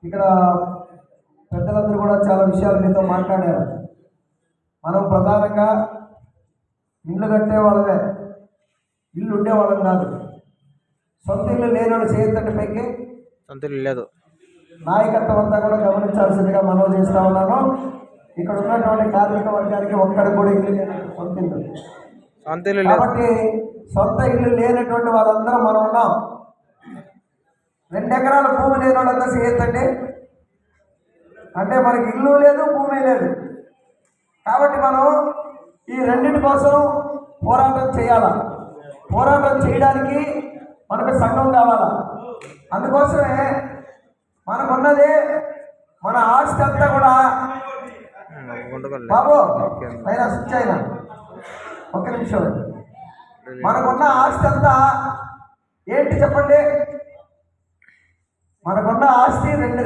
ఇక్కడ పెద్దలందరూ కూడా చాలా విషయాలు మీతో మాట్లాడారు. మనం ప్రధానంగా ఇల్లు కట్టే వాళ్ళమే, ఇల్లు ఉండే వాళ్ళం కాదు. సొంత ఇల్లు లేని వాళ్ళు చేయొద్దంటే పైకి సొంత ఇల్లు లేదు. నాయకత్వం అంతా కూడా గమనించాల్సిందిగా మనం చేస్తా ఉన్నాను. ఇక్కడ ఉన్నటువంటి కార్మిక వర్గానికి ఒక్కడికి కూడా ఇల్లు లేనట్టు సొంత ఇల్లు కాబట్టి సొంత ఇల్లు లేనటువంటి వాళ్ళందరూ మనం ఉన్నాం. 2 ఎకరాల భూమి లేని వాళ్ళంతా చేయొద్దండి. అంటే మనకి ఇల్లు లేదు, భూమి లేదు. కాబట్టి మనం ఈ రెండింటి కోసం పోరాటం చేయాలా. పోరాటం చేయడానికి మనకు సంఘం కావాలా. అందుకోసమే మనకున్నది మన ఆస్తి అంతా కూడా బాబు అయినా స్విచ్ అయినా ఒక్క నిమిషం. మనకున్న ఆస్తి అంతా ఏంటి చెప్పండి? మనకున్న ఆస్తి 2